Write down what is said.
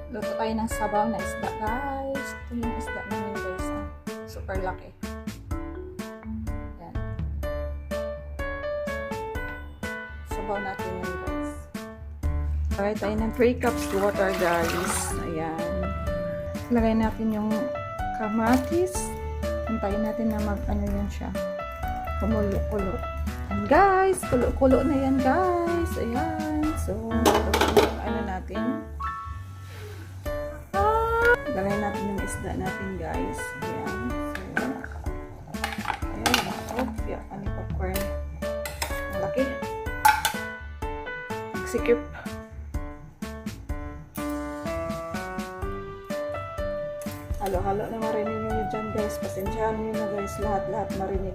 Luto tayo ng sabaw na isda, guys. Ito yung isda namin, guys. Super laki. Yan. Sabaw natin yun, guys. Lagay tayo ng 3 cups water, guys. Ayan. Lagay natin yung kamatis. Hintayin natin na mag-ano yan siya. Kumulo-kulo. And guys, kulo-kulo na yan, guys. Ayan. So, ano natin? Lagay natin yung isda natin, guys. Ayan. So, ayan. Oh, yeah. Ano yung popcorn? Malaki. Sikip. Halo-halo na marinig nyo dyan, guys. Pasensyahan nyo na, guys. Lahat-lahat marinig.